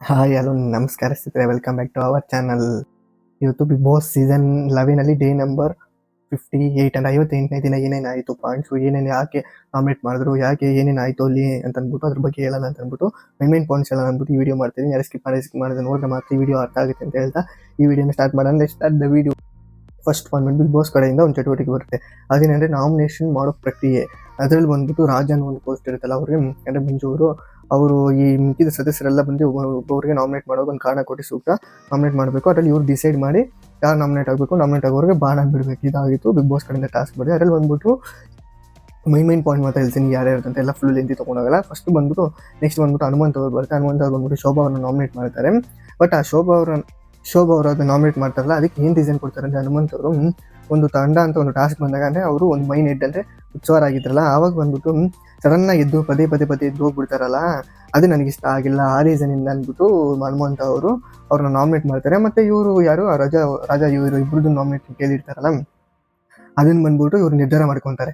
Hi hello ನಮಸ್ಕಾರ ಸ್ನೇಹಿತರೆ, welcome back to our channel. ಇವತ್ತು ಬಿಗ್ ಬಾಸ್ ಸೀಸನ್ 11 ಅಲ್ಲಿ ಡೇ ನಂಬರ್ 58 ಅಂಡ್ 58ನೇ ದಿನ ಏನೇನಾಯಿತು, ಪಾಯಿಂಟ್ಸು ಏನೇನು, ಯಾಕೆ ನಾಮಿನೇಟ್ ಮಾಡಿದ್ರು, ಯಾಕೆ ಏನೇನು ಆಯಿತು ಅಲ್ಲಿ ಅಂತ ಅಂದ್ಬಿಟ್ಟು ಅದ್ರ ಬಗ್ಗೆ ಹೇಳೋಣ ಅಂತ ಅಂದ್ಬಿಟ್ಟು ಮೈನ್ ಪಾಯಿಂಟ್ಸ್ ಹೇಳೋಣ ಅಂದ್ಬಿಟ್ಟು ಈ ವಿಡಿಯೋ ಮಾಡ್ತೀನಿ. ಯಾರು ಸ್ಕಿಪ್ ಮಾಡಿದ್ರೆ ನೋಡಿದ್ರೆ ಮಾತ್ರ ಈ ವಿಡಿಯೋ ಅರ್ಥ ಆಗುತ್ತೆ ಅಂತ ಹೇಳ್ತಾ ಈ ವಿಡಿಯೋನ ಸ್ಟಾರ್ಟ್ ಮಾಡೋಣ. Start the video. ಫಸ್ಟ್ ಬಂದ್ಬಿಟ್ಟು ಬಿಗ್ ಬಾಸ್ ಕಡೆಯಿಂದ ಒಂದು ಚಟುವಟಿಕೆ ಬರುತ್ತೆ. ಅದೇನಂದರೆ ನಾಮಿನೇಷನ್ ಮಾಡೋ ಪ್ರಕ್ರಿಯೆ. ಅದರಲ್ಲಿ ಬಂದ್ಬಿಟ್ಟು ರಾಜನ್ ಒಂದು ಪೋಸ್ಟ್ ಇರುತ್ತಲ್ಲ, ಅವ್ರಿಗೆ ಅಂದರೆ ಮಂಜು ಅವರು ಈ ಮಿಕ್ಕಿದ ಸದಸ್ಯರೆಲ್ಲ ಬಂದು ಒಬ್ಬೊಬ್ಬರಿಗೆ ನಾಮಿನೇಟ್ ಮಾಡೋಕೆ ಒಂದು ಕಾರಣ ಕೊಟ್ಟು ಸೂಕ್ತ ನಾಮಿನೇಟ್ ಮಾಡಬೇಕು. ಅದರಲ್ಲಿ ಇವ್ರು ಡಿಸೈಡ್ ಮಾಡಿ ಯಾರು ನಾಮಿನೇಟ್ ಆಗಬೇಕು, ನಾಮಿನೇಟ್ ಆಗೋರಿಗೆ ಬಾಣ ಬಿಡಬೇಕು. ಇದಾಗಿತ್ತು ಬಿಗ್ ಬಾಸ್ ಕಡೆಯಿಂದ ಟಾಸ್ಕ್ ಬರುತ್ತೆ. ಅದರಲ್ಲಿ ಬಂದ್ಬಿಟ್ಟು ಮೈನ್ ಪಾಯಿಂಟ್ ಮಾತ್ರ ಹೇಳ್ತೀನಿ, ಯಾರ್ಯಾರು ಅಂತ ಎಲ್ಲ ಫುಲ್ ಲೆಂತಿ ತೊಗೊಂಡೋಗಲ್ಲ. ಫಸ್ಟ್ ಬಂದ್ಬಿಟ್ಟು ನೆಕ್ಸ್ಟ್ ಬಂದ್ಬಿಟ್ಟು ಹನುಮಂತ್ ಅವ್ರು ಬರ್ತಾರೆ. ಹನುಮಂತ್ ಅವ್ರು ಬಂದ್ಬಿಟ್ಟು ಶೋಭಾ ಅವ್ರನ್ನ ನಾಮಿನೇಟ್ ಮಾಡ್ತಾರೆ. ಬಟ್ ಆ ಶೋಭಾ ಅವರು ಅದನ್ನ ನಾಮಿನೇಟ್ ಮಾಡ್ತಾರಲ್ಲ, ಅದಕ್ಕೆ ಏನು ರೀಸನ್ ಕೊಡ್ತಾರೆ ಅಂದರೆ ಹನುಮಂತ್ ಅವರು ಒಂದು ತಂಡ ಅಂತ ಒಂದು ಟಾಸ್ಕ್ ಬಂದಾಗ ಅಂದರೆ ಅವರು ಒಂದು ಮೈನ್ ಹೆಡ್ ಅಂದರೆ ಉತ್ಸವ ಆಗಿದ್ರಲ್ಲ, ಆವಾಗ ಬಂದ್ಬಿಟ್ಟು ಸಡನ್ನಾಗಿ ಎದ್ದು ಪದೇ ಎದ್ದು ಹೋಗ್ಬಿಡ್ತಾರಲ್ಲ, ಅದು ನನಗೆ ಇಷ್ಟ ಆಗಿಲ್ಲ. ಆ ರೀಸನಿಂದ ಅಂದ್ಬಿಟ್ಟು ಹನುಮಂತ ಅವರು ಅವ್ರನ್ನ ನಾಮಿನೇಟ್ ಮಾಡ್ತಾರೆ. ಮತ್ತು ಇವರು ಯಾರು ರಾಜ ಇವರು ಇಬ್ಬರದ್ದು ನಾಮಿನೇಟ್ ಕೇಳಿರ್ತಾರಲ್ಲ, ಅದನ್ನು ಬಂದ್ಬಿಟ್ಟು ಇವ್ರು ನಿರ್ಧಾರ ಮಾಡ್ಕೊತಾರೆ.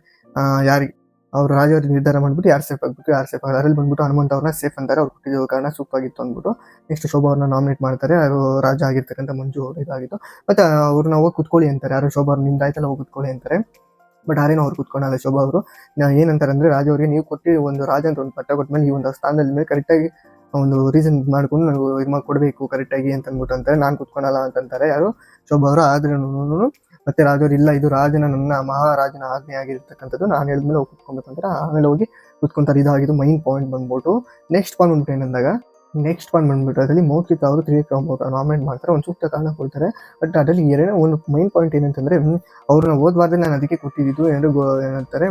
ಯಾರಿಗೆ ಅವರು ರಾಜ ಅವ್ರಿಗೆ ನಿರ್ಧಾರ ಮಾಡಿಬಿಟ್ಟು ಯಾರು ಸೇಫ್ ಆಗಬೇಕು, ಯಾರು ಸೇಫ್ ಆಗ ಅದರಲ್ಲಿ ಬಂದ್ಬಿಟ್ಟು ಹನುಮಂತ ಅವ್ರನ್ನ ಸೇಫ್ ಅಂತಾರೆ. ಅವ್ರು ಕೊಟ್ಟಿರೋ ಕಾರಣ ಸೂಕ್ತವಾಗಿತ್ತು ಅಂದ್ಬಿಟ್ಟು ನೆಕ್ಸ್ಟ್ ಶೋಭಾ ಅವ್ರನ್ನ ನಾಮಿನೇಟ್ ಮಾಡ್ತಾರೆ. ಅವರು ರಾಜ ಆಗಿರ್ತಕ್ಕಂಥ ಮಂಜು ಅವರು ಇದಾಗಿತ್ತು. ಮತ್ತು ಅವ್ರನ್ನ ಹೋಗಿ ಕುತ್ಕೊಳ್ಳಿ ಅಂತಾರೆ. ಯಾರು ಶೋಭಾ ಅವ್ರು ನಿಮ್ದಾಯ್ತಲ್ಲ ಹೋಗಿ ಕುತ್ಕೊಳ್ಳಿ ಅಂತಾರೆ. ಬಟ್ ಆರೇನೋ ಅವ್ರು ಕುತ್ಕೊಳ್ಳಲ್ಲ. ಶೋಭಾ ಅವರು ಏನಂತಾರೆ ಅಂದರೆ, ರಾಜ ಅವರಿಗೆ ನೀವು ಕೊಟ್ಟು ಒಂದು ರಾಜ ಅಂತ ಒಂದು ಪಟ್ಟ ಕೊಟ್ಟ ಮೇಲೆ ಈ ಒಂದು ಸ್ಥಾನದಲ್ಲಿ ಮೇಲೆ ಕರೆಕ್ಟಾಗಿ ಒಂದು ರೀಸನ್ ಮಾಡ್ಕೊಂಡು ನನಗೆ ಇದು ಕೊಡಬೇಕು ಕರೆಕ್ಟಾಗಿ ಅಂತ ಅಂದ್ಬಿಟ್ಟು ಅಂತಾರೆ. ನಾನು ಕುತ್ಕೊಳಲ್ಲ ಅಂತಂತಾರೆ ಯಾರು ಶೋಭಾ ಅವರು. ಆದ್ರೂ ಮತ್ತೆ ರಾಜವ್ರು ಇಲ್ಲ, ಇದು ರಾಜನ ನನ್ನ ಮಹಾರಾಜನ ಆಜ್ಞೆ ಆಗಿರ್ತಕ್ಕಂಥದ್ದು, ನಾನು ಹೇಳಿದ್ಮೇಲೆ ಹೋಗಿ ಕುತ್ಕೊಬೇಕು ಅಂತಾರೆ. ಆಮೇಲೆ ಹೋಗಿ ಕುತ್ಕೊಂತಾರೆ. ಇದಾಗಿದ್ದು ಮೈನ್ ಪಾಯಿಂಟ್ ಬಂದ್ಬಿಟ್ಟು. ನೆಕ್ಸ್ಟ್ ಪಾಯಿಂಟ್ ಬಂದ್ಬಿಟ್ಟು ಅದರಲ್ಲಿ ಮೌಖಿಕ ಅವರು ತ್ರಿವಿಕ್ರಮ್ ಅವರು ನಾಮಿನೇಟ್ ಮಾಡ್ತಾರೆ. ಒಂದು ಸೂಕ್ತ ಕಾರಣ ಕೊಡ್ತಾರೆ. ಬಟ್ ಅದರಲ್ಲಿ ಒಂದು ಮೈನ್ ಪಾಯಿಂಟ್ ಏನಂತಂದರೆ, ಅವ್ರನ್ನ ಹೋದ ವಾರದಲ್ಲಿ ನಾನು ಅದಕ್ಕೆ ಕೊಟ್ಟಿದ್ದು ಏನಂತಾರೆ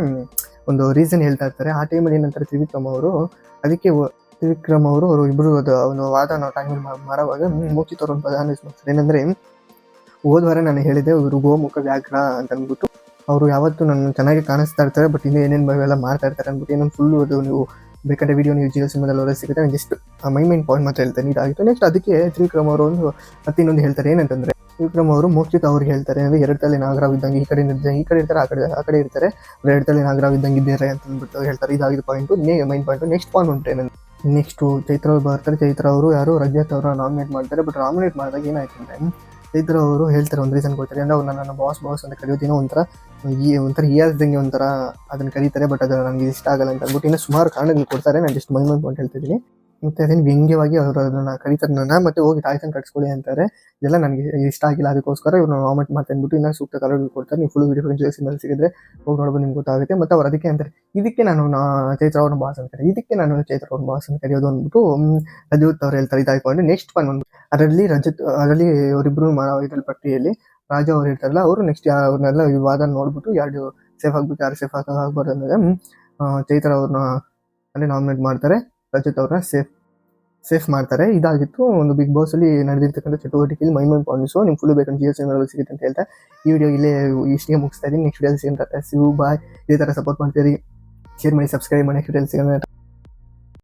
ಒಂದು ರೀಸನ್ ಹೇಳ್ತಾ ಇರ್ತಾರೆ. ಆ ಟೈಮಲ್ಲಿ ಏನಂತಾರೆ ತ್ರಿವಿಕ್ರಮ್ ಅವರು ಇಬ್ಬರು ಒಂದು ವಾದ ಟೈಮಲ್ಲಿ ಮಾಡುವಾಗ ಮೌಖಿಕ ಅವರು ಒಂದು ಪದ ಯೂಸ್ ಮಾಡ್ತಾರೆ. ಏನಂದರೆ, ಹೋದ ವಾರ ನಾನು ಹೇಳಿದೆ ಇವರು ಗೋಮುಖ ವ್ಯಾಘ್ರ ಅಂತ ಅಂದ್ಬಿಟ್ಟು, ಅವರು ಯಾವತ್ತೂ ನನ್ನ ಚೆನ್ನಾಗಿ ಕಾಣಿಸ್ತಾ ಇರ್ತಾರೆ, ಬಟ್ ಇನ್ನೂ ಏನೇನು ಎಲ್ಲ ಮಾಡ್ತಾ ಇರ್ತಾರೆ ಅಂದ್ಬಿಟ್ಟು ಏನೊಂದು ಫುಲ್ಲು ಅದು ನೀವು ಬೇಕಾದ್ರೆ ವಿಡಿಯೋ ನೀವು ಜಿಯೋ ಸಿನಿಮಾದಲ್ಲಿ ಅವರೇ ಸಿಗುತ್ತೆ. ನಾನು ಜಸ್ಟ್ ಮೈನ್ ಪಾಯಿಂಟ್ ಮಾತ್ರ ಹೇಳ್ತೇನೆ. ಇದಾಗಿತ್ತು. ನೆಕ್ಸ್ಟ್ ಅದಕ್ಕೆ ತ್ರಿವಿಕ್ರಮ್ ಅವರು ಮತ್ತೆ ಇನ್ನೊಂದು ಹೇಳ್ತಾರೆ. ಏನಂತಂದರೆ, ತ್ರಿವಿಕ್ರಮ್ ಅವರು ಮೋಕ್ಷಿತ ಅವ್ರಿಗೆ ಹೇಳ್ತಾರೆ, ಅಂದರೆ ಎರಡು ತಲೆ ನಾಗರಾವ್ ಇದ್ದಂಗೆ ಈ ಕಡೆ ಇರ್ತಾರೆ, ಆ ಕಡೆ ಇರ್ತಾರೆ, ಎರಡು ತಲೆ ನಾಗರಾವ್ ಇದ್ದಂಗೆ ಇದ್ದಾರೆ ಅಂತ ಅಂದ್ಬಿಟ್ಟು ಹೇಳ್ತಾರೆ. ಇದಾಗಿದ್ದು point, main point. Next point ಉಂಟು ನೆಕ್ಸ್ಟು ಚೈತ್ರ ಅವರು ಬರ್ತಾರೆ. ಚೈತ್ರ ಅವರು ಯಾರು ರಜತ್ ಅವರ ನಾಮಿನೇಟ್ ಮಾಡ್ತಾರೆ. ಬಟ್ ನಾಮಿನೇಟ್ ಮಾಡಿದಾಗ ಏನಾಯ್ತು ಅಂದರೆ, ಚೈತ್ರ ಅವರು ಹೇಳ್ತಾರೆ, ಒಂದು ರೀಸನ್ ಕೊಡ್ತಾರೆ. ಅಂದರೆ ಅವ್ರು ನನ್ನ ಬಾಸ್ ಅಂತ ಕರೆಯೋದಿನೋ ಒಂಥರ ಹೀಯಾಸ್ದಂಗೆ ಒಂಥರ ಅದನ್ನು ಕರೀತಾರೆ. ಬಟ್ ಅದು ನನಗೆ ಇಷ್ಟ ಆಗಲ್ಲ ಅಂತ ಅಂದ್ಬಿಟ್ಟು ಇನ್ನೂ ಸುಮಾರು ಕಾರಣಗಳು ಕೊಡ್ತಾರೆ. ನಾನು ಜಸ್ಟ್ ಮೈನ್ ಪಾಯಿಂಟ್ ಹೇಳ್ತಿದ್ದೀನಿ. ಮತ್ತು ಅದೇನು ವ್ಯಂಗ್ಯವಾಗಿ ಅವರು ಅದನ್ನು ಕರೀತಾರೆ ನನ್ನ, ಮತ್ತು ಹೋಗಿ ತಾಯ್ತನ ಕಟ್ಸ್ಕೊಳ್ಳಿ ಅಂತಾರೆ. ಇದೆಲ್ಲ ನನಗೆ ಇಷ್ಟ ಆಗಿಲ್ಲ, ಅದಕ್ಕೋಸ್ಕರ ಇವ್ರನ್ನ ನಾಮಿನೇಟ್ ಮಾಡ್ತಾ ಅಂದ್ಬಿಟ್ಟು ಇನ್ನೂ ಸೂಕ್ತ ಕಾರಣಗಳು ಕೊಡ್ತಾರೆ. ನೀವು ಫುಲ್ ವಿಡಿಯೋ ಜಿಯೋ ಸಿನಿಮಾದಲ್ಲಿ ಸಿಗಿದ್ರೆ ಹೋಗಿ ನೋಡ್ಬೋದು, ನಿಮ್ಗೆ ಗೊತ್ತಾಗುತ್ತೆ. ಮತ್ತು ಅವ್ರು ಅದಕ್ಕೆ ಅಂತಾರೆ, ಇದಕ್ಕೆ ನಾನು ಚೈತ್ರ ಅವ್ರನ್ನ ಬಾಸ್ ಅಂತ ಇದಕ್ಕೆ ನಾನು ಚೈತ್ರ ಅವ್ರನ್ನ ಬಾಸ್ ಅಂತ ಕರೆಯೋದು ಅಂದ್ಬಿಟ್ಟು ರಜತ್ ಅವ್ರು ಹೇಳ್ತಾರೆ. ಇದಾಯ್ಕೊಂಡು ನೆಕ್ಸ್ಟ್ ಪಾಯಿಂಟ್ ಅದರಲ್ಲಿ ಅವರಿಬ್ಬರು ಇದರಲ್ಲಿ ಪ್ರಕ್ರಿಯೆಯಲ್ಲಿ ರಾಜ ಅವ್ರು ಹೇಳ್ತಾರಲ್ಲ, ಅವರು ನೆಕ್ಸ್ಟ್ ಅವ್ರನ್ನೆಲ್ಲ ವಾದ ನೋಡ್ಬಿಟ್ಟು ಯಾರು ಸೇಫ್ ಆಗಬೇಕು, ಯಾರು ಸೇಫ್ ಆಗಬಾರ್ದು ಅಂದರೆ ಚೈತ್ರ ಅವ್ರನ್ನ ಅಂದರೆ ನಾಮಿನೇಟ್ ಮಾಡ್ತಾರೆ. ರಜತ್ ಅವ್ರನ್ನ ಸೇಫ್ ಮಾಡ್ತಾರೆ. ಇದಾಗಿತ್ತು ಒಂದು ಬಿಗ್ ಬಾಸ್ ಅಲ್ಲಿ ನಡೆದಿರ್ತಕ್ಕಂಥ ಚಟುವಟಿಕೆಯಲ್ಲಿ ಮೈನ್ ಪಾಯಿಂಟ್ಸು. ನಿಮ್ಗೆ ಫುಲ್ ಬೇಕಂತ ಜಿಯೋ ಸಿನಿಮಾದಲ್ಲಿ ಸಿಗುತ್ತೆ ಅಂತ ಹೇಳ್ತಾ ಈ ವಿಡಿಯೋ ಇಲ್ಲೇ ಇಷ್ಟಿಗೆ ಮುಗಿಸ್ತಾ ಇದ್ದೀನಿ. ನೆಕ್ಸ್ಟ್ ವಿಡಿಯೋ ಸಿಗುತ್ತೆ. ಬಾಯ್. ಇದೇ ಥರ ಸಪೋರ್ಟ್ ಮಾಡ್ತೀರಿ, ಶೇರ್ ಮಾಡಿ, ಸಬ್ಸ್ಕ್ರೈಬ್ ಮಾಡಿ. ನೆಕ್ಸ್ಟ್ ವಿಡಿಯೋ ಸಿಗೋಣ.